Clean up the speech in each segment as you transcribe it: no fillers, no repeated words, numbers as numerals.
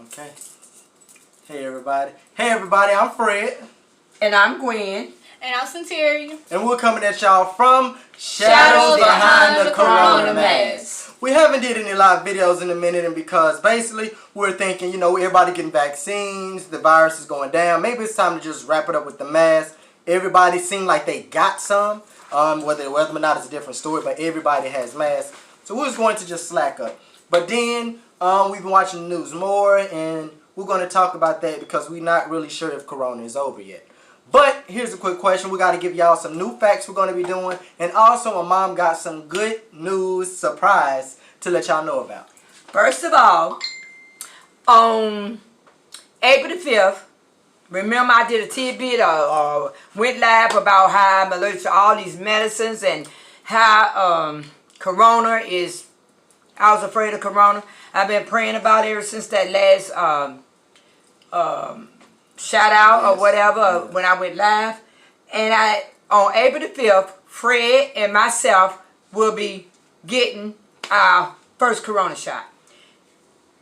Okay. Hey everybody, I'm Fred. And I'm Gwen. And I'm Centurion. And we're coming at y'all from Shadows Behind the Corona Mask. We haven't did any live videos in a minute, and because basically we're thinking, everybody getting vaccines, the virus is going down. Maybe it's time to just wrap it up with the mask. Everybody seemed like they got some. Whether or not is a different story, but everybody has masks. So we're just going to just slack up. But then we've been watching the news more, and we're going to talk about that because we're not really sure if Corona is over yet. But here's a quick question. We got to give y'all some new facts we're going to be doing. And also, my mom got some good news surprise to let y'all know about. First of all, on April the 5th, remember I did a tidbit or went live about how I'm allergic to all these medicines and how Corona is, I was afraid of Corona. I've been praying about it ever since that last shout out or whatever when I went live. And on April the 5th, Fred and myself will be getting our first Corona shot.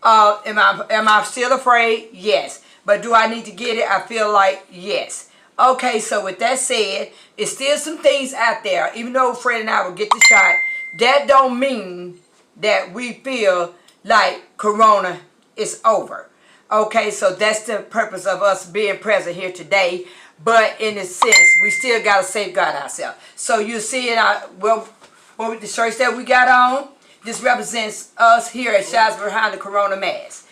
Am I still afraid? Yes. But do I need to get it? I feel like yes. Okay, so with that said, it's still some things out there. Even though Fred and I will get the shot, that don't mean that we feel like Corona is over. Okay, so that's the purpose of us being present here today. But in a sense, we still got to safeguard ourselves. So you see it, what the shirts that we got on, this represents us here at Shadows Behind the Corona Mask.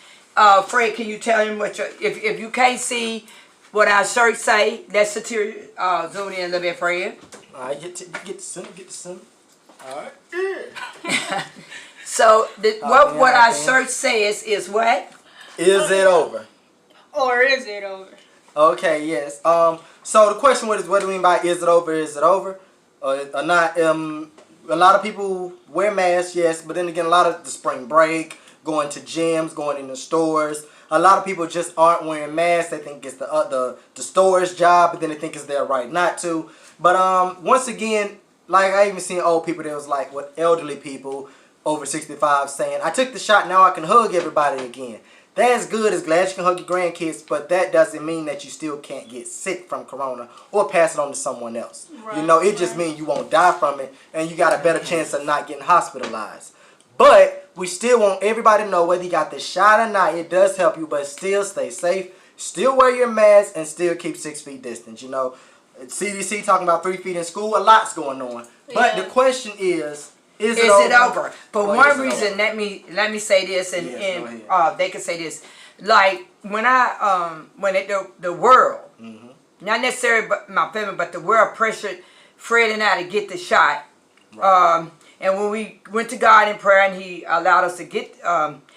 Fred, can you tell him what if you can't see what our shirts say, let's zoom in a little bit, Fred. All right, get the center. All right. So what our shirt says is what? Is it over? Or is it over? Okay, yes. So the question was, what do we mean by is it over? Is it over or not? A lot of people wear masks, yes, but then again, a lot of the spring break, going to gyms, going into stores. A lot of people just aren't wearing masks. They think it's the store's job, but then they think it's their right not to. But once again, like I even seen old people that was like with elderly people over 65 saying, I took the shot, now I can hug everybody again. That's good, it's glad you can hug your grandkids, but that doesn't mean that you still can't get sick from Corona or pass it on to someone else. Right, it just means you won't die from it, and you got a better chance of not getting hospitalized. But we still want everybody to know whether you got the shot or not, it does help you, but still stay safe, still wear your mask, and still keep 6 feet distance. CDC talking about 3 feet in school, a lot's going on. But the question is it over? For one reason, let me say this, and they can say this. Like when the world, not necessarily my family, but the world pressured Fred and I to get the shot. Right. And when we went to God in prayer, and He allowed us to get,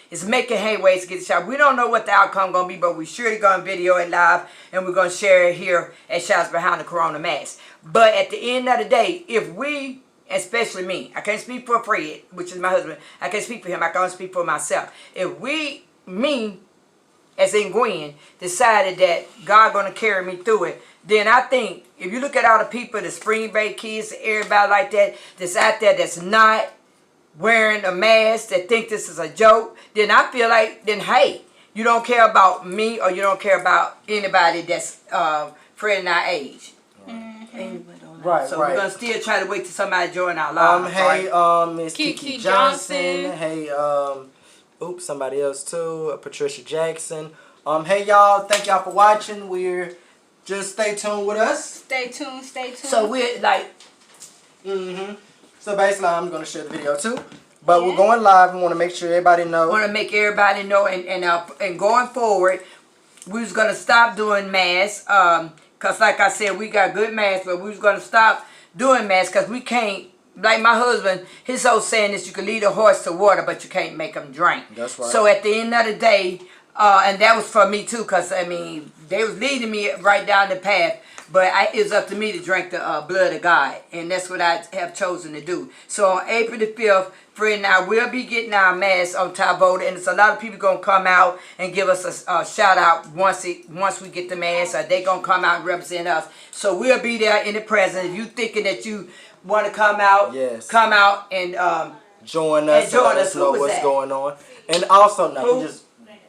it's making hayways to get the shot. We don't know what the outcome going to be, but we surely going to video it live, and we're going to share it here at Shadows Behind the Corona Mask. But at the end of the day, if we, especially me, I can't speak for Fred, which is my husband. I can't speak for him. I can only speak for myself. If me, as in Gwen, decided that God going to carry me through it, then I think if you look at all the people, the spring break kids, everybody like that, that's out there that's not wearing a mask, that think this is a joke, then I feel like, hey, you don't care about me or you don't care about anybody that's Fred and our age. Right, so we're gonna still try to wait till somebody join our lives. Hey, Miss Kiki Johnson. Hey, somebody else too. Patricia Jackson. Hey y'all, thank y'all for watching. We're just stay tuned with us. Stay tuned. So we're like, So basically, I'm gonna share the video too. But we're going live. We want to make sure everybody know. Want to make everybody know, and going forward, we was gonna stop doing masks. Because like I said, we got good masks, but we was going to stop doing masks because we can't, like my husband, his whole saying is you can lead a horse to water, but you can't make him drink. That's right. So at the end of the day, and that was for me too, because, they was leading me right down the path, but it was up to me to drink the blood of God, and that's what I have chosen to do. So on April the 5th, Fred and I will be getting our masks on Tabota, and it's a lot of people going to come out and give us a shout out once we get the mask, or they going to come out and represent us. So we'll be there in the presence. If you thinking that you want to come out, come out and join us, and let us know what's going on. And also,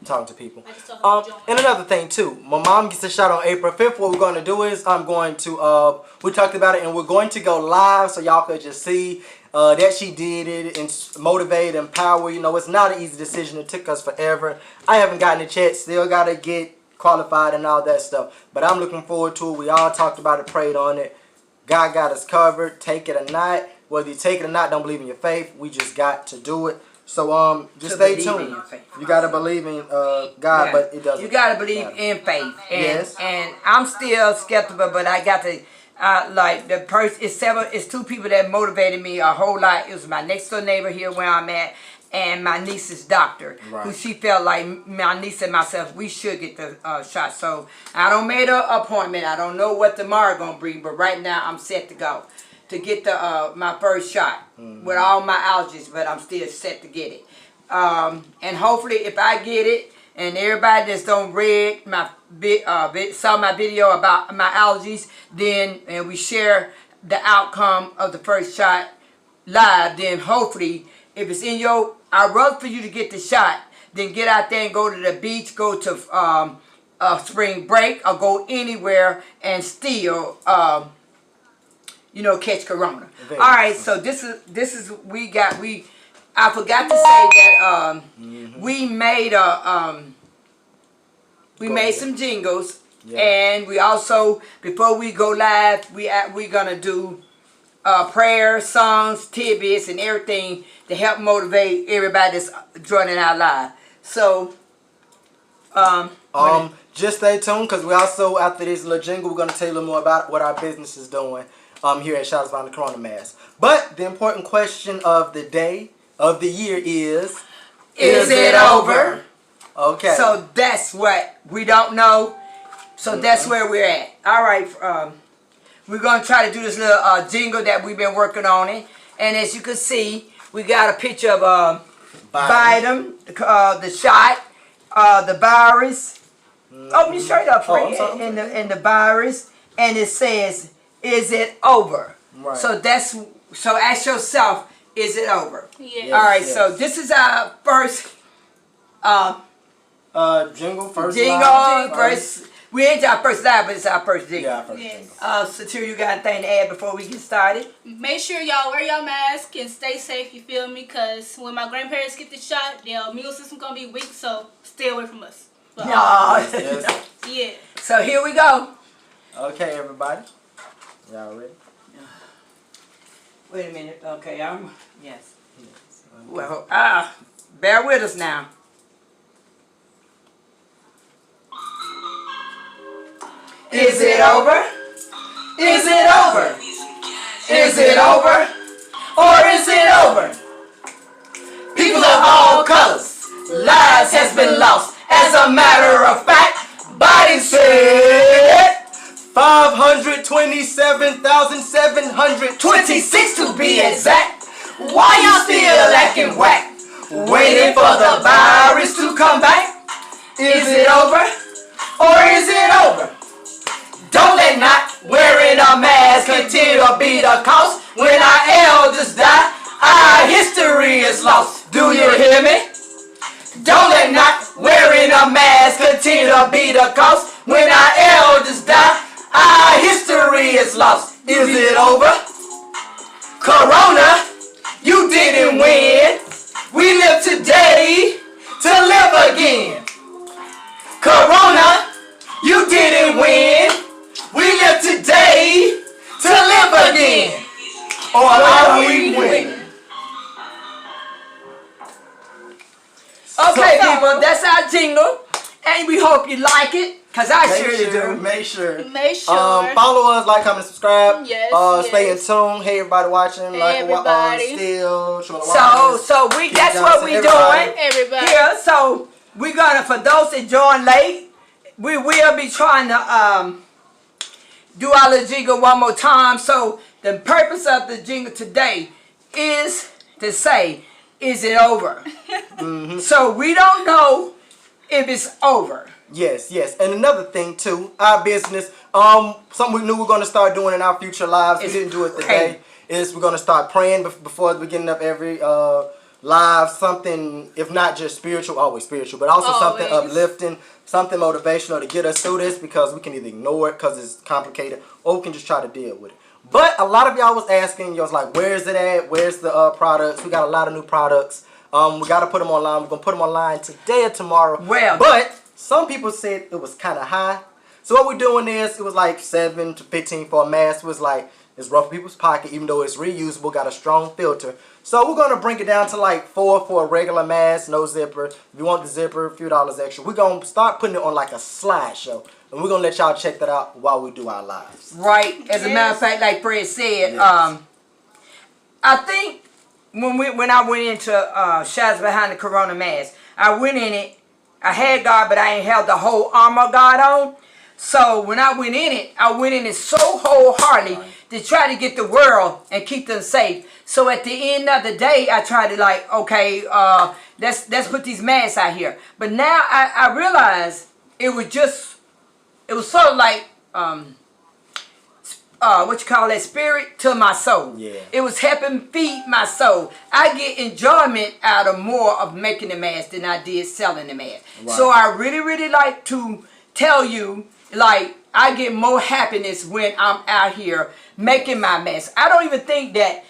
talking to people. I just told her to join. And another thing too, my mom gets a shot on April 5th. What we're going to do is I'm going to we talked about it, and we're going to go live so y'all could just see that she did it and motivate, empower. You know, it's not an easy decision. It took us forever. I haven't gotten it yet. Still got to get qualified and all that stuff. But I'm looking forward to it. We all talked about it, prayed on it. God got us covered. Take it or not. Whether you take it or not, don't believe in your faith. We just got to do it. So just stay tuned. You gotta believe in God, but it doesn't. You gotta believe in faith. And, yes. And I'm still skeptical, but I got to like the person. It's two people that motivated me a whole lot. It was my next door neighbor here where I'm at, and my niece's doctor, who she felt like my niece and myself, we should get the shot. So I don't made an appointment. I don't know what tomorrow gonna bring, but right now I'm set to go to get the my first shot with all my allergies, but I'm still set to get it. And hopefully, if I get it, and everybody that's don't read my saw my video about my allergies, then and we share the outcome of the first shot live, then hopefully, if it's in your, I'd rather for you to get the shot than get out there and go to the beach, go to spring break, or go anywhere and still you know, catch corona. All right, so this is I forgot to say that we made made some jingles, and we also, before we go live, we're gonna do prayer, songs, tidbits, and everything to help motivate everybody that's joining our live. So just stay tuned, because we also, after this little jingle, we're gonna tell you a little more about what our business is doing here at Shout Out the Corona Mask. But the important question of the day, of the year is it over? Okay. So that's what we don't know. So that's where we're at. All right. We're going to try to do this little jingle that we've been working on it. And as you can see, we got a picture of Biden, the shot, the virus. Open your shirt up, friend. And the virus. And it says, is it over? Right. So ask yourself, is it over? Yes. All right, so this is our first jingle, first. We ain't our first live, but it's our first jingle. Yeah, our first jingle. Satir, you got anything to add before we get started? Make sure y'all wear your mask and stay safe, you feel me? Because when my grandparents get the shot, their immune system going to be weak, so stay away from us. But, Yes. yeah. So here we go. Okay, everybody. Y'all ready? Wait a minute. Okay, yes. Well, bear with us now. Is it over? Is it over? Is it over? Or is it over? People of all colors, lives has been lost. As a matter of fact, Biden said 527,726 to be exact. Why y'all still acting whack? Waiting for the virus to come back? Is it over? Or is it over? Don't let not wearing a mask continue to be the cause. When our elders die, our history is lost. Do you hear me? Don't let not wearing a mask continue to be the cause. When our elders die, our history is lost. Is it over? Corona, you didn't win. We live today to live again. Corona, you didn't win. We live today to live again. Or are we winning? Okay, people, that's our jingle. And we hope you like it. Because I surely do. Make sure. Follow us, like, comment, subscribe. Yes, Stay in tune. Hey, everybody watching. Everybody. So that's what we're doing. Everybody. Here, so we're going to, for those that join late, we will be trying to do our little jingle one more time. So the purpose of the jingle today is to say, is it over? So we don't know if it's over. Yes. And another thing too, our business, something we knew we're going to start doing in our future lives. We didn't do it today. Is we're going to start praying before the beginning of every live, something, if not just spiritual, always spiritual, but also something uplifting, something motivational to get us through this, because we can either ignore it because it's complicated, or we can just try to deal with it. But a lot of y'all was asking, y'all was like, where's it at? Where's the products? We got a lot of new products. We got to put them online. We're going to put them online today or tomorrow. Well, but some people said it was kind of high. So what we're doing is, it was like $7 to $15 for a mask. It was like, it's rough for people's pocket, even though it's reusable, got a strong filter. So we're going to bring it down to like $4 for a regular mask, no zipper. If you want the zipper, a few dollars extra. We're going to start putting it on like a slideshow. And we're going to let y'all check that out while we do our lives. Right. As a matter of fact, like Fred said, I think when I went into shots behind the Corona mask, I went in it, I had God, but I ain't held the whole armor of God on. So when I went in it so wholeheartedly to try to get the world and keep them safe. So at the end of the day, I tried to like, okay, let's put these masks out here. But now I realized it was sort of like, spirit to my soul. Yeah. It was helping feed my soul. I get enjoyment out of more of making the mask than I did selling the mask. Right. So I really, really like to tell you, like, I get more happiness when I'm out here making my mask. I don't even think that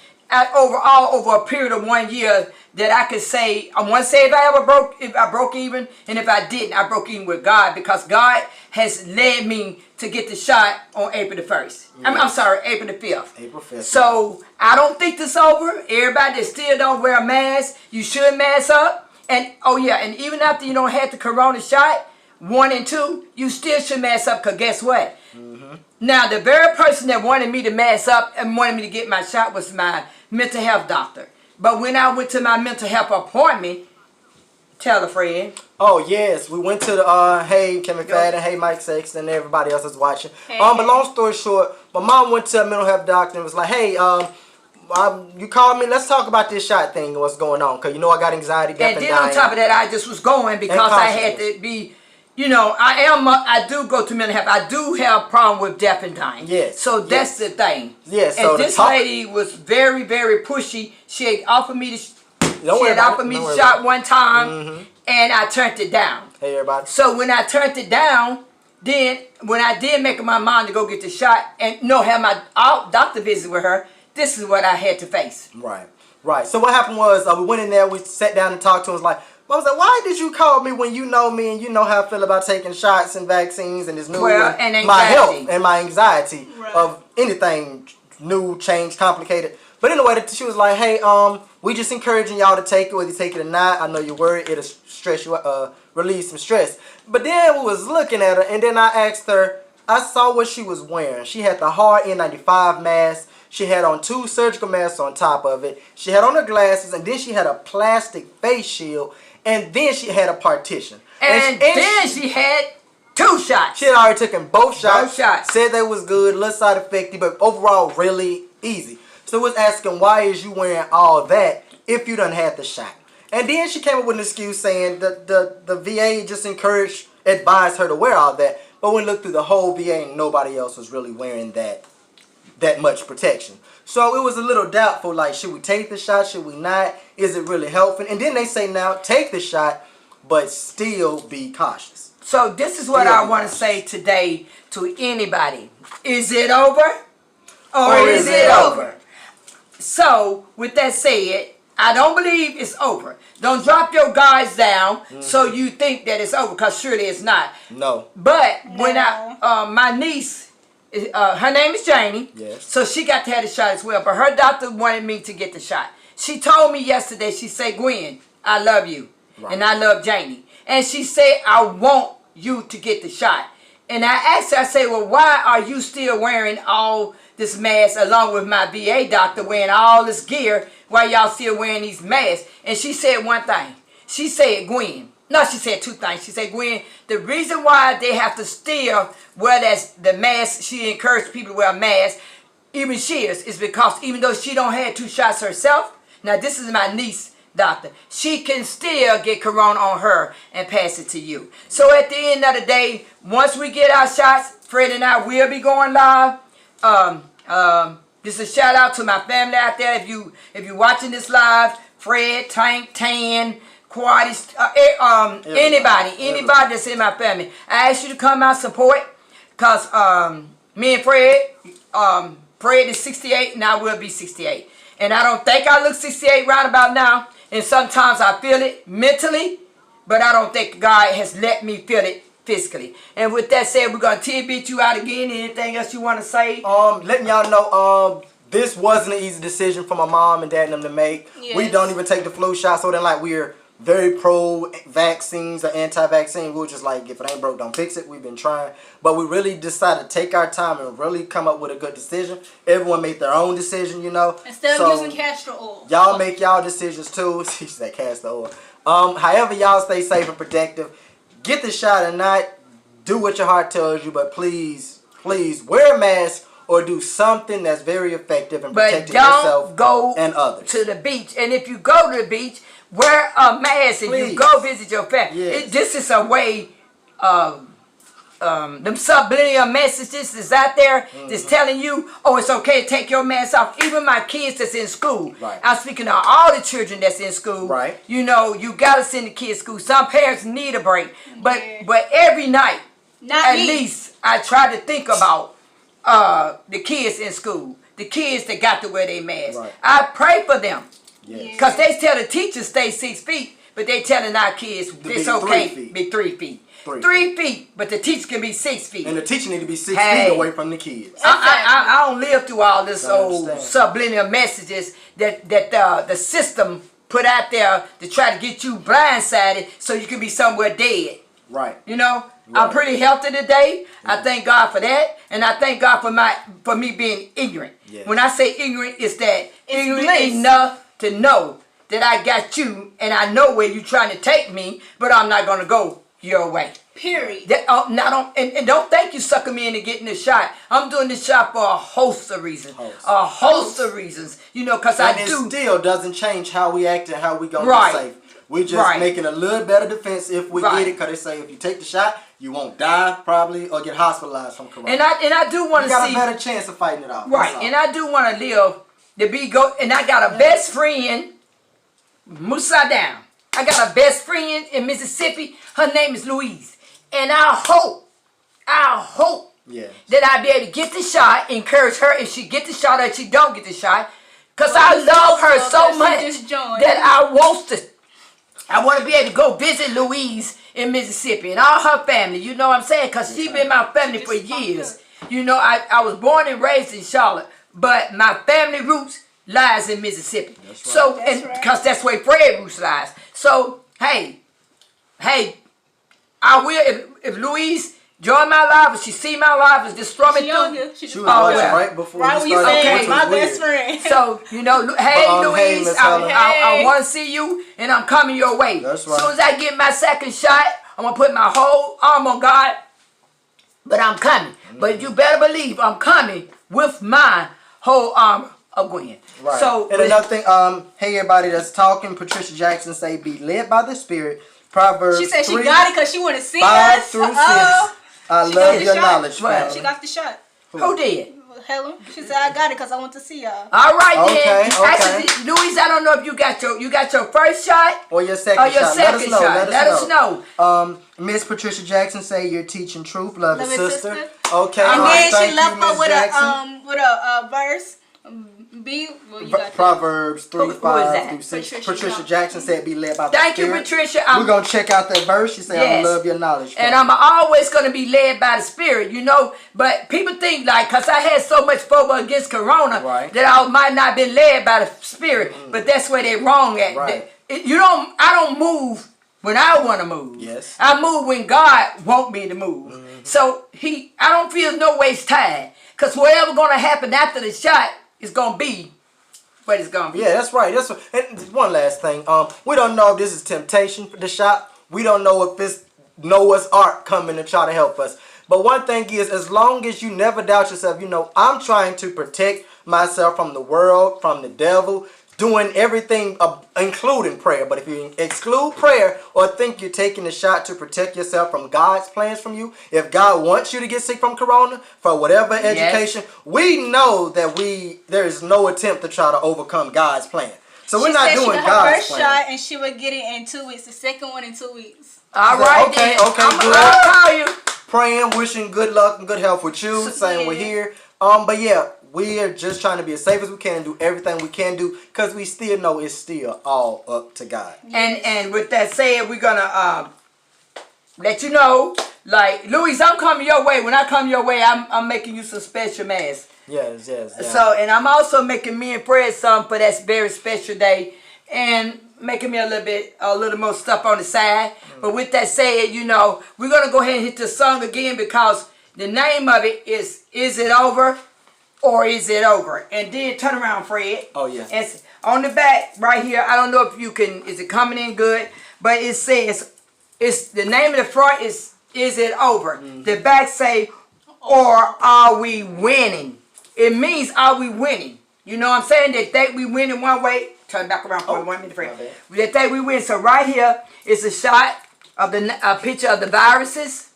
over a period of 1 year that I could say, I want to say if I broke even, and if I didn't, I broke even with God, because God has led me to get the shot on April the 1st. Yeah. I'm sorry, April the 5th. April 5th. So I don't think this over. Everybody that still don't wear a mask, you should mask up. And oh yeah, and even after you don't have the Corona shot, 1 and 2, you still should mask up, because guess what? Now, the very person that wanted me to mask up and wanted me to get my shot was my mental health doctor. But when I went to my mental health appointment, tell a friend. Oh, yes. We went to the, hey, Kevin Fadden, hey, Mike Sexton, and everybody else is watching. Hey. But long story short, my mom went to a mental health doctor and was like, hey, you called me, let's talk about this shot thing and what's going on. Because you know I got anxiety, death, and then on top of that, I just was going because I had to be... You know, I do go to mental health. I do have a problem with death and dying. Yes. So that's the thing. Yes. So and this lady was very, very pushy. She had offered me the shot one time, and I turned it down. Hey, everybody. So when I turned it down, then when I did make up my mind to go get the shot and have my doctor visit with her, this is what I had to face. Right. Right. So what happened was we went in there, we sat down and talked to him. It was like, I was like, why did you call me when you know me and you know how I feel about taking shots and vaccines and this new and my health and my anxiety of anything new, change, complicated. But anyway, she was like, hey, we just encouraging y'all to take it, whether you take it or not. I know you're worried, it'll stress you, release some stress. But then we was looking at her, and then I asked her, I saw what she was wearing. She had the hard N95 mask. She had on 2 surgical masks on top of it. She had on her glasses, and then she had a plastic face shield. And then she had a partition. And then she had 2 shots. She had already taken both shots. Said they was good, less side effecty, but overall really easy. So was asking, why is you wearing all that if you done had the shot? And then she came up with an excuse saying that the VA just advised her to wear all that. But when we looked through the whole VA, nobody else was really wearing that much protection. So it was a little doubtful, like, should we take the shot, should we not? Is it really helping? And then they say now, take the shot, but still be cautious. So this is what I want to say today to anybody. Is it over? Or is it over? So, with that said, I don't believe it's over. Don't drop your guards down so you think that it's over, because surely it's not. No. But when my niece... her name is Janie, yes. So she got to have the shot as well. But her doctor wanted me to get the shot. She told me yesterday, she said, Gwen, I love you. Right. And I love Janie. And she said, I want you to get the shot. And I asked her, I said, well, why are you still wearing all this mask along with my VA doctor wearing all this gear? Why y'all still wearing these masks? And she said one thing. She said, Gwen. No, she said 2 things. She said, Gwen, the reason why they have to still wear the mask, she encouraged people to wear a mask, even she is because even though she don't have 2 shots herself, now this is my niece doctor, she can still get corona on her and pass it to you. So at the end of the day, once we get our shots, Fred and I will be going live. Just a shout out to my family out there. If you watching this live, Fred, Tank, Tan, Quadis, anybody that's in my family. I ask you to come out support, cause me and Fred, Fred is 68 and I will be 68. And I don't think I look 68 right about now. And sometimes I feel it mentally, but I don't think God has let me feel it physically. And with that said, we're gonna tidbit you out again. Anything else you want to say? Letting y'all know, this wasn't an easy decision for my mom and dad and them to make. Yes. We don't even take the flu shot, so then like we're very pro vaccines or anti-vaccine. We were just like, if it ain't broke, don't fix it. We've been trying, but we really decided to take our time and really come up with a good decision. Everyone made their own decision, you know. Instead of using castor oil. Y'all make y'all decisions too. She said castor oil. However y'all stay safe and protective. Get the shot or not. Do what your heart tells you, but please, please wear a mask or do something that's very effective in protecting yourself and others. To the beach. And if you go to the beach, wear a mask. If you go visit your family. Yes. This is a way them subliminal messages is out there that's telling you, oh, it's okay to take your mask off. Even my kids that's in school. Right. I'm speaking to all the children that's in school. Right. You know, you got to send the kids to school. Some parents need a break. But every night, at least, I try to think about the kids in school. The kids that got to wear their masks. Right. I pray for them. Yes. Because they tell the teachers stay 6 feet, but they telling our kids it's okay 3 feet. be 3 feet. 3 feet, but the teacher can be 6 feet. And the teacher need to be 6 feet away from the kids. I don't live through all this old subliminal messages that the system put out there to try to get you blindsided so you can be somewhere dead. Right. You know, I'm pretty healthy today. I thank God for that, and I thank God for me being ignorant. Yes. When I say ignorant, it's that ignorant bliss. enough to know that I got you, and I know where you're trying to take me, but I'm not gonna go your way. Period. And don't think you sucking me into getting this shot. I'm doing this shot for a host of reasons. A host of reasons. You know, because I do. And it still doesn't change how we act and how we gonna be safe. We're just making a little better defense if we get it, because they say if you take the shot, you won't die probably or get hospitalized from corona. And I do want to see. You got a better chance of fighting it off. Right, and I do want to live to be and I got a best friend, Musa down. I got a best friend in Mississippi. Her name is Louise. And I hope that I'll be able to get the shot, encourage her if she get the shot or if she don't get the shot. Because I love her so much that I want to be able to go visit Louise in Mississippi and all her family. You know what I'm saying? Because she's been my family for years. You know, I was born and raised in Charlotte, but my family roots lies in Mississippi. That's right. So, because that's where Fred roots lies. So, hey, I will, if Louise join my life, if she see my life, is destroy me through. She was watching right before you started. My best friend. So, you know, Louise, I want to see you, and I'm coming your way. That's right. As soon as I get my second shot, I'm going to put my whole arm on God, but I'm coming. But you better believe I'm coming with my whole armor of Gwen. Right. So, and another thing, hey everybody that's talking, Patricia Jackson say, be led by the Spirit. Proverbs She said 3, she got it because she want to see 5 us. through 6. I love your knowledge, family. She got the shot. Who did? Helen. She said I got it because I want to see y'all. All right then. Okay. Actually, Louise, I don't know if you got your first shot or your second shot. Let us know. Miss Patricia Jackson say you're teaching truth, love it, sister. Sister. Okay. And then she left her Jackson. with a verse. Proverbs 3, 5 through 6. Patricia Jackson said be led by the Spirit. Thank you, Patricia. We're going to check out that verse. She said, I love your knowledge. And I'm always going to be led by the Spirit, you know. But people think like, because I had so much phobia against Corona, that I might not be led by the Spirit. But that's where they're wrong at. Right. I don't move when I want to move. Yes. I move when God want me to move. So I don't feel no waste time. Because whatever going to happen after the shot is going to be what it's going to be. Yeah, that's right. And one last thing. We don't know if this is temptation for the shot. We don't know if it's Noah's Ark coming to try to help us. But one thing is, as long as you never doubt yourself, you know, I'm trying to protect myself from the world, from the devil, doing everything, including prayer. But if you exclude prayer or think you're taking the shot to protect yourself from God's plans from you, if God wants you to get sick from corona for whatever education, we know that there is no attempt to try to overcome God's plan. So we're not doing her God's first plan. shot and she would get it in 2 weeks. The second one in 2 weeks. All right, okay, then. okay, I'm good. gonna call you. Praying, wishing good luck and good health with you. Saying we're here. But yeah, we are just trying to be as safe as we can and do everything we can do because we still know it's still all up to God. And with that said, we're gonna let you know. Like, Louise, I'm coming your way. When I come your way, I'm making you some special masks. Yes. So, and I'm also making me and Fred some for that very special day, and making me a little more stuff on the side. But with that said, you know, we're gonna go ahead and hit the song again because the name of it is It Over or Is It Over? And then turn around, Fred. Oh yeah. And on the back right here, I don't know if you can. Is it coming in good? But it says it's the name of the front is It Over? The back say, or are we winning? It means, are we winning? You know what I'm saying? They think we win in one way. Turn back around for 1 minute, friend. They think we win. So right here is a shot of a picture of the viruses,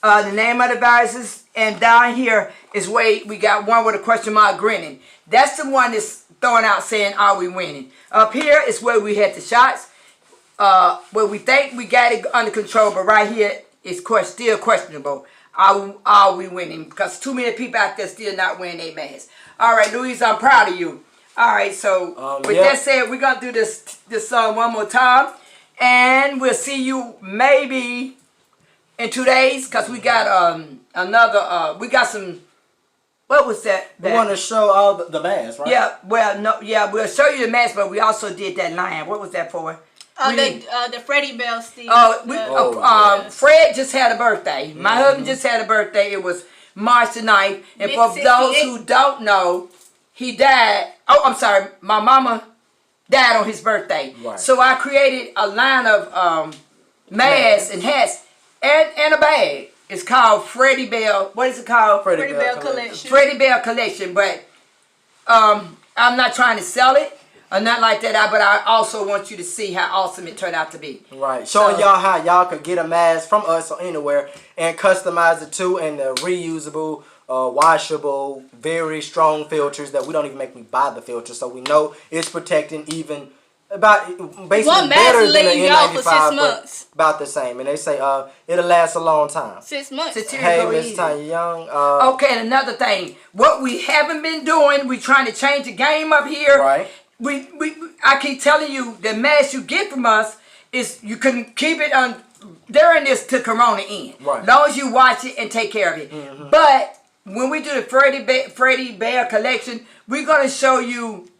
the name of the viruses, and down here is where we got one with a question mark grinning. That's the one that's throwing out saying, are we winning? Up here is where we had the shots, where we think we got it under control, but right here is still questionable. Are we winning? Because too many people out there still not wearing their masks. All right, Louise, I'm proud of you. All right, so with that said, we're going to do this song one more time. And we'll see you maybe in 2 days because we got we got some, what was that? We want to show all the masks, right? Yeah, well, no, yeah, we'll show you the mask, but we also did that line. What was that for? The Freddie Bell stick. Fred just had a birthday. My husband just had a birthday. It was March the 9th. And for those who don't know, he died. Oh, I'm sorry. My mama died on his birthday. Right. So I created a line of masks and hats and a bag. It's called Freddie Bell. What is it called? Freddie Bell Collection. Freddie Bell Collection. But I'm not trying to sell it or nothing like that, but I also want you to see how awesome it turned out to be. Right. Showing y'all how y'all could get a mask from us or anywhere and customize it too, and the reusable, washable, very strong filters that we don't even make me buy the filter, so we know it's protecting even about basically better than an N95, but about the same. And they say it'll last a long time. 6 months. Hey, Miss Tanya Young. Okay, and another thing, what we haven't been doing, we trying to change the game up here. Right. I keep telling you, the mask you get from us is you can keep it on during this to Corona end. Right. As long as you watch it and take care of it. But when we do the Freddie Bear collection, we're gonna show you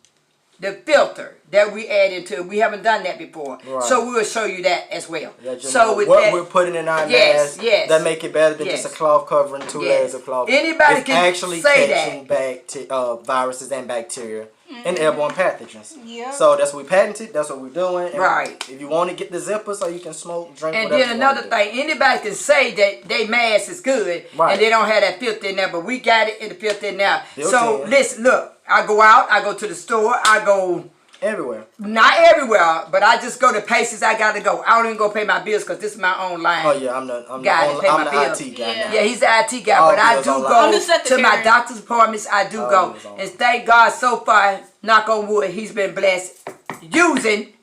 the filter that we add into it. We haven't done that before. Right. So we will show you that as well. So with what we're putting in our mask that make it better than just a cloth covering, 2 layers of cloth. Anybody it's can actually say catching viruses and bacteria and airborne pathogens. Yeah. So that's what we patented. That's what we're doing. And right. If you want to get the zipper so you can smoke, drink, and whatever then another thing, anybody can say that they mask is good and they don't have that filter in there, but we got it in the filter in there. So listen, look, I go out, I go to the store, I go everywhere. Not everywhere, but I just go to places I gotta go. I don't even go pay my bills because this is my own line. Oh yeah, I'm the IT guy now. Yeah, he's the IT guy, but I do go to my doctor's appointments. I do go, and thank God so far, knock on wood, he's been blessed using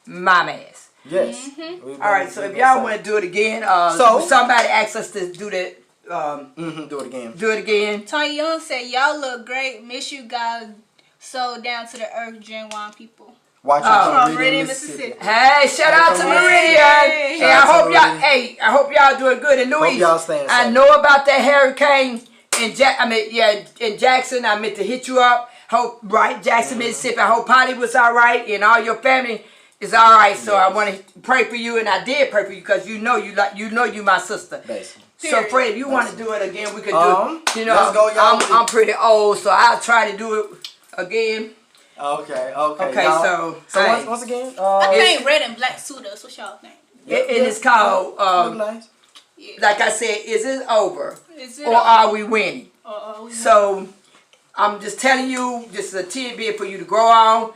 my mask. Yes. All right, so if y'all want to do it again, somebody asked us to do that. Do it again. Do it again. Tanya Young said, "Y'all look great. Miss you guys. So down to the earth, Genuine people." Watching from Meridian, Mississippi. Hey, shout out to Meridian. Hey, I hope y'all doing good. And Louise, I know about that hurricane in Jackson. I meant to hit you up. Jackson, Mississippi. I hope Polly was all right and all your family is all right. So I want to pray for you, and I did pray for you because you know you my sister. Basically. So Fred, if you want to do it again, we could do. Let's go, y'all. I'm pretty old, so I'll try to do it again. Okay. So once again, I think red and black suit us. What y'all think? And it's called nice. like I said, is it over or are we winning? So I'm just telling you, this is a tidbit for you to grow on.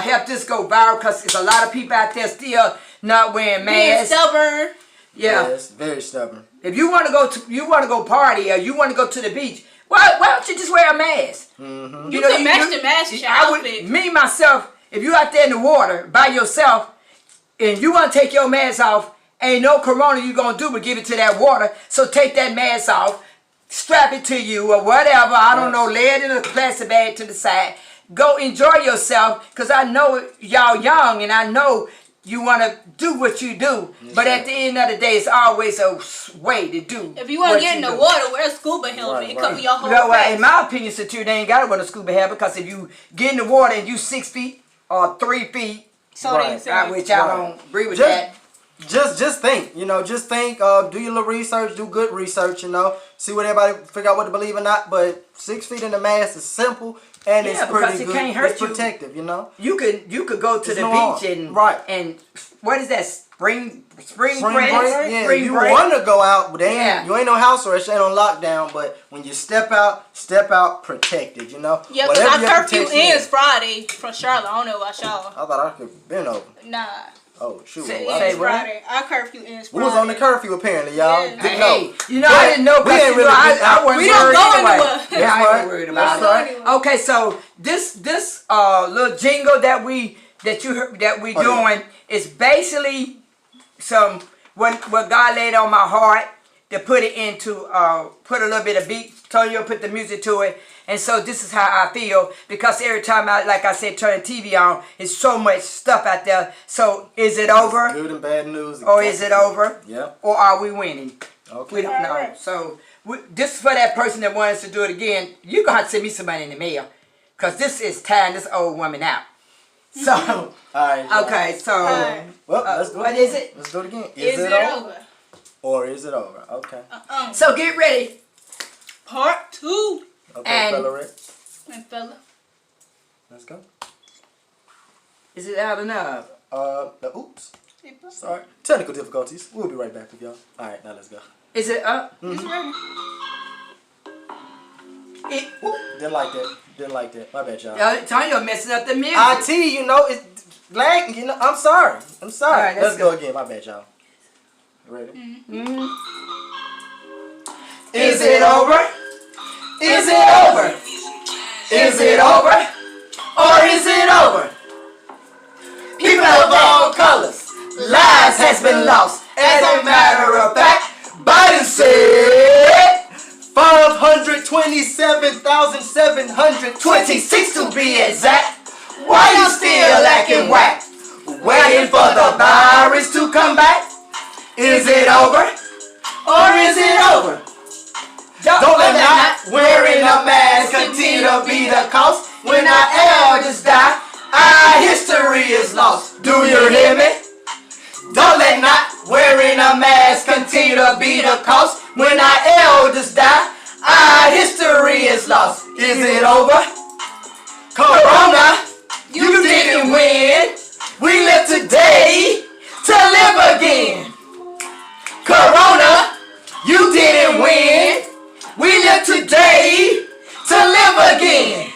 Help this go viral because there's a lot of people out there still not wearing masks. Being stubborn. Yeah. Yes, very stubborn. If you want to go party or you want to go to the beach, why don't you just wear a mask? You can match the mask with your outfit. Me myself, if you out there in the water by yourself and you want to take your mask off, ain't no corona you going to do but give it to that water. So take that mask off, strap it to you or whatever. I don't know, lay it in a plastic bag to the side. Go enjoy yourself, because I know y'all young and I know you want to do what you do. But at the end of the day, it's always a way to do. If you want to get in the water, wear a scuba helmet. It cover your whole face. In my opinion, Satur, they ain't got to wear a scuba helmet, because if you get in the water and you 6 feet or 3 feet, so which I don't agree with that. Just think, just think, do your little research, do good research, see what everybody figure out what to believe or not. But 6 feet in the mask is simple and it's pretty good. Can't hurt it's protective, You could go to the beach and what is that? Spring break? Yeah, spring you break? want to go out, but you ain't no house arrest, ain't on lockdown. But when you step out protected, Yeah, because our curfew ends Friday for Charlotte. I don't know about y'all. I thought I could have been over. Nah. Oh, shoot. Friday. Our curfew ends Friday. We was on the curfew, apparently, y'all. Yeah. Didn't know. I didn't know. We ain't really I wasn't we don't go anyway. anywhere. Yeah, I ain't worried about it. Okay, so this little jingle that we doing is basically some what God laid on my heart to put it into put a little bit of beat. Tonyo put the music to it. And so this is how I feel, because every time like I said, turn the TV on, it's so much stuff out there. So is it over? Good and bad news. Or is it over? Yeah. Or are we winning? Okay. We don't know. So this is for that person that wants to do it again. You're going to have to send me some money in the mail, because this is tiring this old woman out. So, all right. Okay, so, well, let's do it. What is it? Let's do it again. Is it over? Or is it over? Okay. So get ready. Part 2. Okay, fella Rick. And fella. Let's go. Is it out enough? Oops. Sorry. Technical difficulties. We'll be right back with y'all. All right, now let's go. Is it up? It's ready. Didn't like that. Didn't like that. My bad, y'all. Tonyo messing up the music. IT, it's lag. I'm sorry. I'm sorry. All right, let's go again. My bad, y'all. You ready? Mm-hmm. Is it over? Is it over? Is it over? Or is it over? People of all colors, lives has been lost. As a matter of fact, Biden said 527,726 to be exact. Why you still acting whack? Waiting for the virus to come back? Is it over? Or is it over? Don't let not wearing a mask continue to be the cost. When our elders die, our history is lost. Do you hear me? Don't let not wearing a mask continue to be the cost. When our elders die, our history is lost. Is it over? Corona, you didn't win. We live today to live again. Corona, you didn't win. We live today to live again.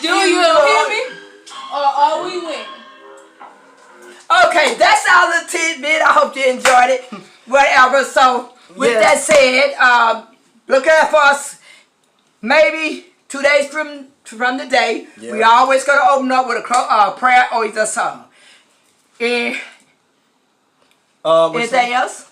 Do you hear me? Or are we winning? Okay, that's our little tidbit. I hope you enjoyed it. Whatever. So, with that said, look out for us. Maybe 2 days from today. Yeah. We always going to open up with a prayer or either song. Anything else?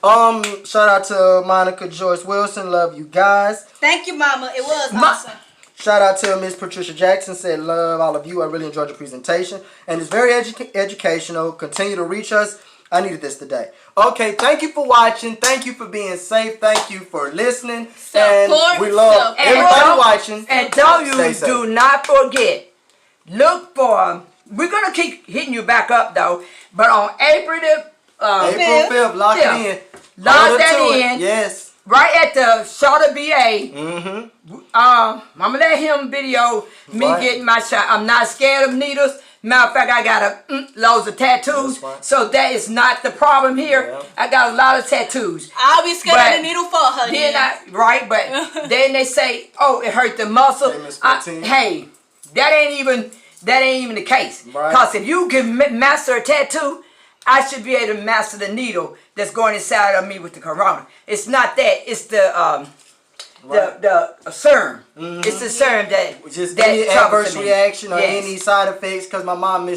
Shout out to Monica Joyce Wilson. Love you guys. Thank you, Mama. It was awesome. Shout out to Miss Patricia Jackson. Said love all of you. I really enjoyed your presentation, and it's very educational. Continue to reach us. I needed this today. Okay, thank you for watching. Thank you for being safe. Thank you for listening. And we love everybody watching. And do not forget. Look for. We're gonna keep hitting you back up though. But on April 5th, lock it in. Lock that in. Yes. Right at the Charlotte VA. Mm-hmm. I'm gonna let him video me getting my shot. I'm not scared of needles. Matter of fact, I got loads of tattoos, so that is not the problem here. Yeah. I got a lot of tattoos. I'll be scared of the needle for her. But then they say, "Oh, it hurt the muscle." Hey, that ain't even the case. Because if you can master a tattoo, I should be able to master the needle that's going inside of me with the corona. It's not that. It's the the serum. It's the serum that just that any troubles adverse me. reaction or Yes. any side effects. Because my mom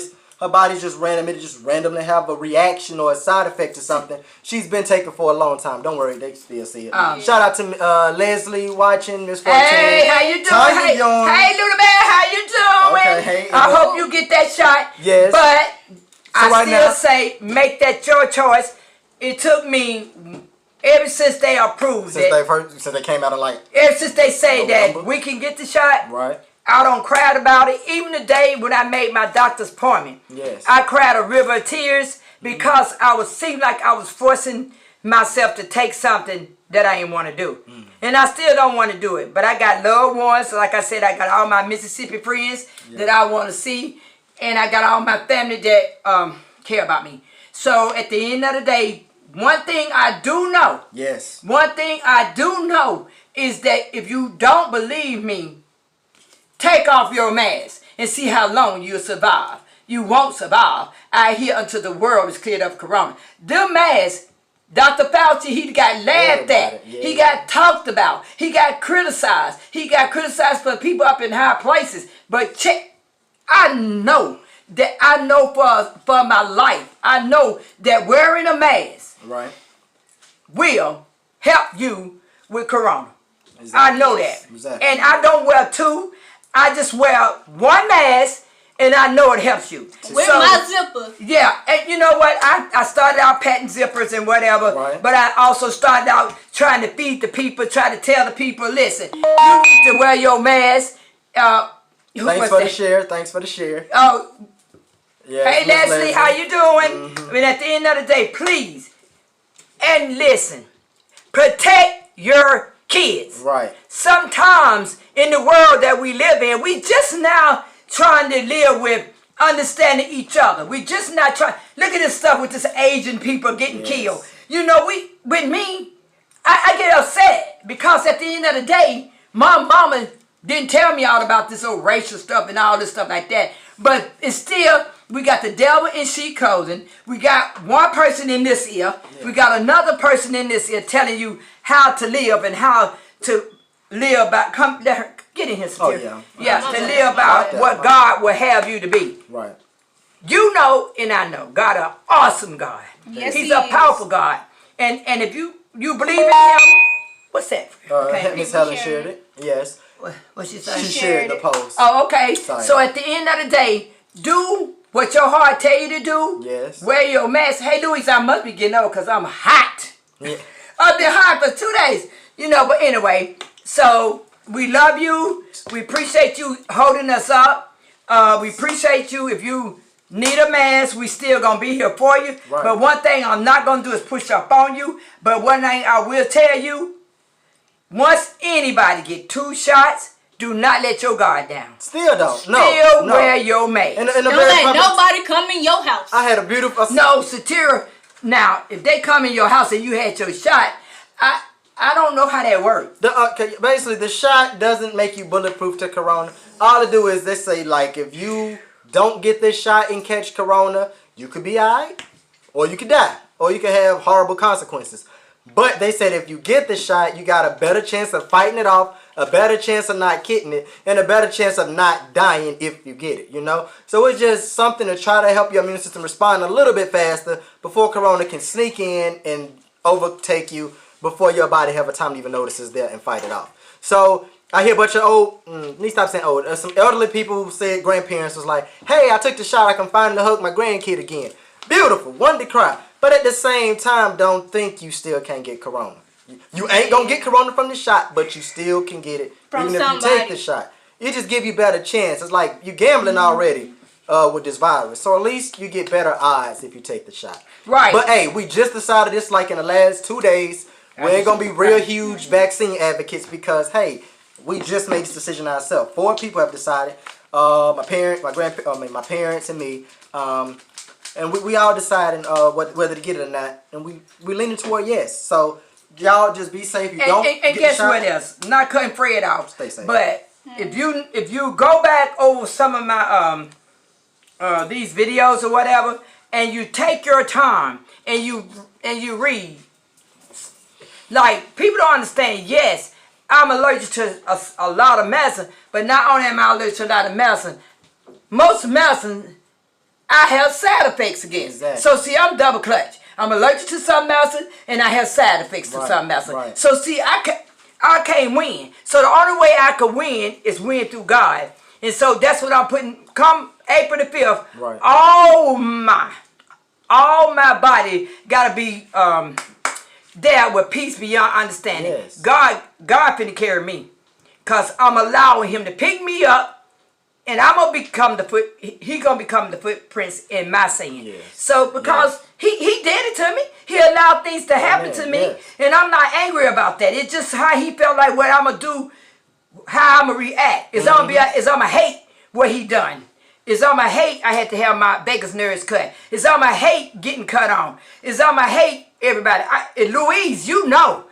her body's just random. It just randomly have a reaction or a side effect to something. She's been taking for a long time. Don't worry, they still see it. Shout out to Leslie watching, Miss 14. Hey, how you doing? Hey, little man, how you doing? Okay, hey, I hope you get that shot. Yes. But I right still now- say make that your choice. It took me ever since they approved Since it. since they came out of like Ever since they say November. that we can get the shot. right. I don't cry about it. Even the day when I made my doctor's appointment, Yes. I cried a river of tears because seemed like I was forcing myself to take something that I didn't want to do. And I still don't want to do it. But I got loved ones. Like I said, I got all my Mississippi friends that I want to see. And I got all my family that care about me. So at the end of the day, one thing I do know. Yes. One thing I do know is that if you don't believe me, take off your mask and see how long you'll survive. You won't survive out here until the world is cleared of corona. The mask, Dr. Fauci, he got laughed at. Yeah. He got talked about. He got criticized. He got criticized for people up in high places. But check, I know for my life, I know that wearing a mask Right. will help you with corona. Exactly. I know that. Exactly. And I don't wear two. I just wear one mask, and I know it helps you. With my zipper. Yeah, and you know what? I started out patting zippers and whatever, Right. but I also started out trying to feed the people, trying to tell the people, listen, you need to wear your mask. Thanks for the share. Thanks for the share. Oh, Yes, hey Miss Leslie, how you doing? I mean, at the end of the day, please, and listen, protect your kids. Right. Sometimes in the world that we live in, we just now trying to live with understanding each other. We just not trying. Look at this stuff with this Asian people getting killed. You know, with me, I get upset because at the end of the day, my mama didn't tell me all about this old racial stuff and all this stuff like that. But it's still, we got the devil in sheep clothing. We got one person in this ear. We got another person in this ear telling you how to live and how to live by. Come, let her get in here, Superior. Yeah, to live by what God will have you to be. Right. You know, and I know, God an awesome God. Yes, He's he a is. powerful God. And if you believe in Him, what's that? Miss Helen shared it. Yes. What she saying? She shared the post. Oh, okay. Sorry. So at the end of the day, do what your heart tell you to do. Yes. Wear your mask. Hey, Louise, I must be getting old because I'm hot. Yeah. I've been hot for 2 days. You know, but anyway, so we love you. We appreciate you holding us up. We appreciate you. If you need a mask, we still going to be here for you. Right. But one thing I'm not going to do is push up on you. But one thing I will tell you, once anybody get 2 shots, do not let your guard down. Still don't. No. Still no. wear your mask. In the Don't very let public- nobody come in your house. I had a beautiful. No, Satira. Now, if they come in your house and you had your shot, I don't know how that works. Basically, the shot doesn't make you bulletproof to corona. All it do is they say, like, if you don't get this shot and catch corona, you could be alright, or you could die, or you could have horrible consequences. But they said if you get the shot, you got a better chance of fighting it off, a better chance of not getting it, and a better chance of not dying if you get it, you know? So it's just something to try to help your immune system respond a little bit faster before corona can sneak in and overtake you before your body have a time to even notice it's there and fight it off. So I hear a bunch of old, need to stop saying old, some elderly people who said grandparents was like, hey, I took the shot, I can finally hug my grandkid again. Beautiful, one to cry. But at the same time, don't think you still can't get corona. You ain't gonna get corona from the shot, but you still can get it From even if you somebody. take the shot. It just give you better chance. It's like you're gambling already with this virus. So at least you get better odds if you take the shot. Right. But hey, we just decided this like in the last 2 days. We ain't gonna be real huge vaccine advocates because hey, we just made this decision ourselves. 4 people have decided. My parents and me. And we all deciding whether to get it or not, and we leaning toward yes. So y'all just be safe. You don't And get guess the shot. what else? Not cutting Fred off. Stay safe. But if you go back over some of my these videos or whatever, and you take your time and you read, like people don't understand. Yes, I'm allergic to a lot of medicine, but not only am I allergic to a lot of medicine, most medicine I have side effects against. Exactly. So see, I'm double clutch. I'm allergic to some medicine, and I have side effects to some medicine. Right. So see, I can't win. So the only way I can win is win through God. And so that's what I'm putting. Come April the 5th, right. all my body gotta be there with peace beyond understanding. Yes. God finna carry me, cause I'm allowing Him to pick me up, and I'm gonna become He gonna become the footprints in my sin. Yes. So because He did it to me, He allowed things to happen to me, and I'm not angry about that. It's just how He felt like what I'm gonna do, how I'm gonna react. It's I'ma hate what He done. It's I'ma hate I had to have my baker's nerves cut. It's I'ma hate getting cut on. It's I'ma hate everybody. Louise, you know,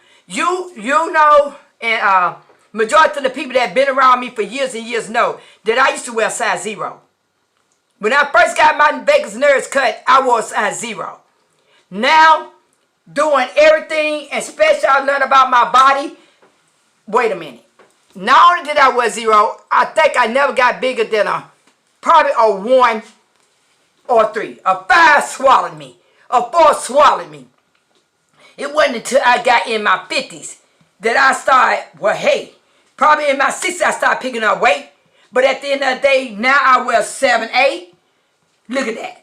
and majority of the people that have been around me for years and years know that I used to wear size 0. When I first got my baker's nerves cut, I wore size 0. Now, doing everything, and especially I learned about my body. Wait a minute. Not only did I wear 0, I think I never got bigger than probably a 1 or 3. A 5 swallowed me. A 4 swallowed me. It wasn't until I got in my 50s that I started, probably in my 60s I started picking up weight. But at the end of the day, now I wear 7, 8. Look at that.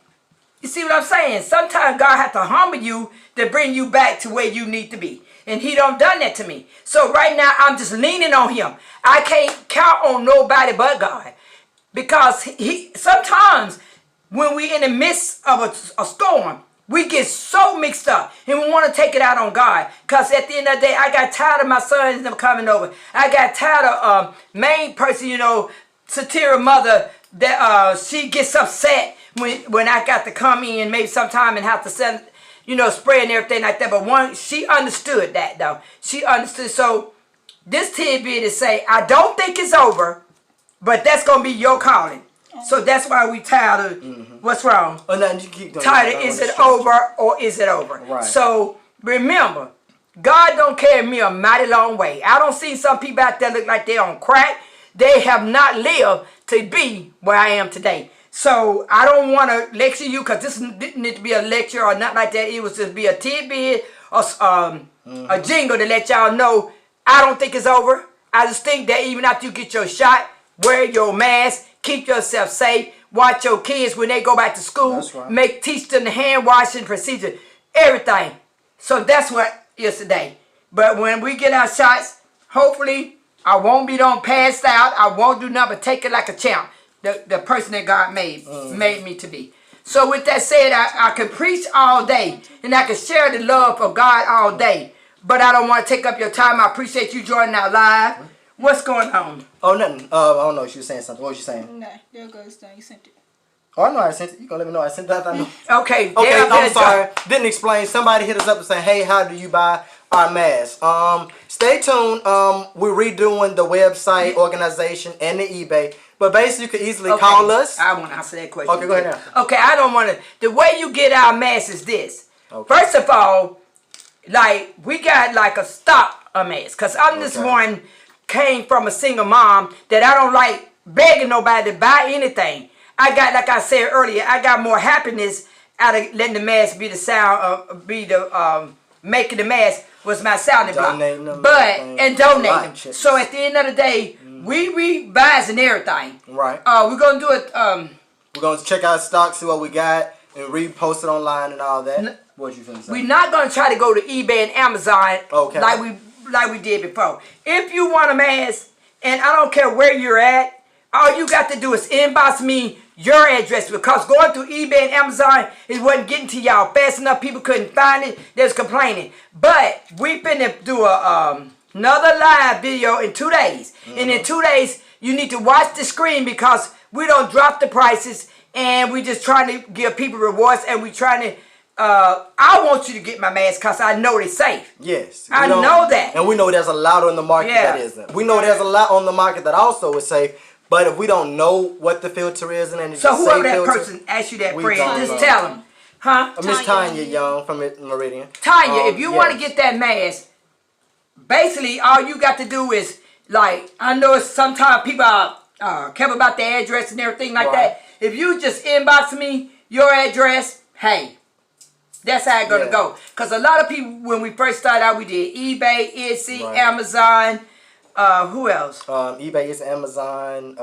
You see what I'm saying? Sometimes God has to humble you to bring you back to where you need to be. And He done that to me. So right now, I'm just leaning on Him. I can't count on nobody but God. Because sometimes when we're in the midst of a storm, we get so mixed up and we want to take it out on God. Because at the end of the day, I got tired of my sons them coming over. I got tired of main person, satiric mother, that she gets upset when I got to come in maybe sometime and have to send, spray and everything like that. But she understood that though. She understood. So this tidbit is say, I don't think it's over. But that's going to be your calling. So that's why we titled, what's wrong? Oh, no, you keep titled, is it over or is it over? Right. So remember, God don't carry me a mighty long way. I don't see some people out there look like they're on crack. They have not lived to be where I am today. So I don't want to lecture you because this didn't need to be a lecture or not like that. It was just be a tidbit or a jingle to let y'all know I don't think it's over. I just think that even after you get your shot, wear your mask, keep yourself safe, watch your kids when they go back to school, that's right. Teach them the hand washing procedure, everything. So that's what is today. But when we get our shots, hopefully I won't be passed out. I won't do nothing but take it like a champ, the person that God made me to be. So with that said, I can preach all day and I can share the love of God all day. But I don't want to take up your time. I appreciate you joining our live. What's going on? Oh, nothing. I don't know. She was saying something. What was you saying? Nah, there goes the you sent it. Oh, I know I sent it. You gonna let me know I sent that? I know. Okay. Okay, I'm sorry. Didn't explain. Somebody hit us up and say, hey, how do you buy our masks? Stay tuned. We're redoing the website organization and the eBay. But basically, you can easily call us. I want to answer that question. Okay, go ahead now. Okay, I don't want to. The way you get our masks is this. Okay. First of all, we got a stock of masks. Because I'm this one came from a single mom that I don't like begging nobody to buy anything. I got, like I said earlier, I got more happiness out of letting the mask be the sound, making the mask was my sounding block. And donating them. So at the end of the day, we revising everything. Right. We're gonna do it. We're gonna check out stock, see what we got, and repost it online and all that. What you finna say? We're not gonna try to go to eBay and Amazon like we did before. If you want a mask, and I don't care where you're at, all you got to do is inbox me your address, because going through eBay and Amazon, it wasn't getting to y'all fast enough. People couldn't find it. They was complaining. But we finna do another live video in 2 days. And in 2 days, you need to watch the screen, because we don't drop the prices, and we just trying to give people rewards, and we trying to I want you to get my mask because I know they're safe. Yes. I know that. And we know there's a lot on the market that isn't. We know there's a lot on the market that also is safe, but if we don't know what the filter is and it's so whoever that filter, person asks you that friend, just tell them. Huh? Miss Tanya Young from Meridian. Tanya, if you want to get that mask, basically all you got to do is, like, I know it's sometimes people are careful about the address and everything like that. If you just inbox me your address, hey, that's how it's gonna go. Cause a lot of people, when we first started out, we did eBay, Etsy, Amazon. Who else? eBay is Amazon.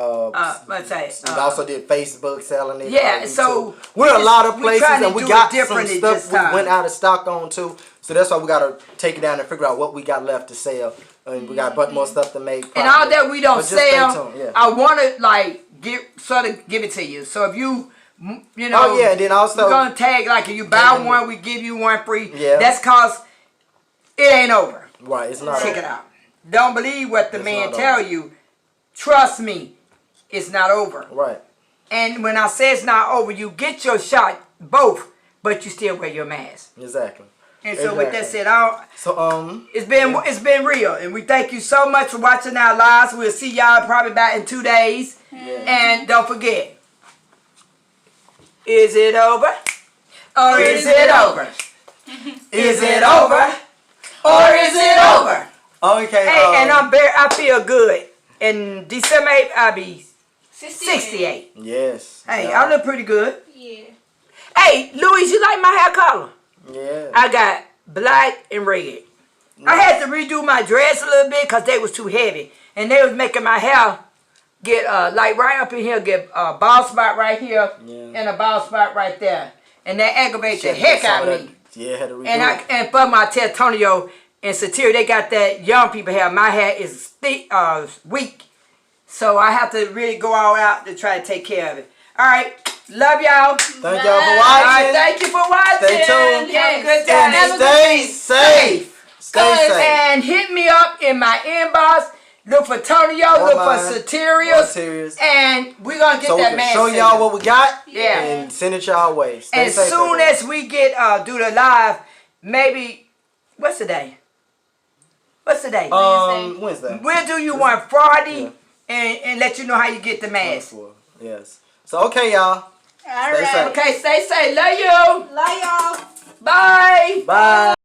Let's say. We also did Facebook selling it. Yeah, so we're a lot of places, and we got some differently stuff we went out of stock on too. So that's why we gotta take it down and figure out what we got left to sell, and we got a bunch more stuff to make. And all that we don't sell, yeah. I want to like give it to you. So if you know, oh yeah, and then also we're gonna tag, like, if you buy one, we give you one free. Yeah, that's cause it ain't over. Right, it's not. Check it out. Don't believe what the man tell you. Trust me, it's not over. Right. And when I say it's not over, you get your shot both, but you still wear your mask. Exactly. And so with that said, it's been real, and we thank you so much for watching our lives. We'll see y'all probably back in 2 days. Yeah. And don't forget, is it over? Or is it over? Is it over? Or is it over? Okay. Hey, and I feel good. In December 8th, I'll be 68. Yes. Hey, I look pretty good. Yeah. Hey, Louis, you like my hair color? Yeah. I got black and red. I had to redo my dress a little bit because they was too heavy. And they was making my hair get, like right up in here, get a bald spot right here and a bald spot right there. And that aggravates the heck out of me. Yeah, had to redo it. And for my Antonio and Satiri, they got that young people hair. My hair is thick, weak. So I have to really go all out to try to take care of it. All right. Love y'all. Thank y'all for watching. All right, thank you for watching. Stay tuned. Have a good time. And stay safe. Stay safe. And hit me up in my inbox. Look for Tonio. Look for Satirius. And we're going to get that man. Show y'all what we got. Yeah. And send it y'all way. Stay as safe, soon as we get do the live, maybe, what's the day? What's the day? Wednesday. We'll do you one Friday and let you know how you get the mask. Yes. So, okay, y'all. All right. Okay, stay safe. Love you. Love y'all. Bye. Bye.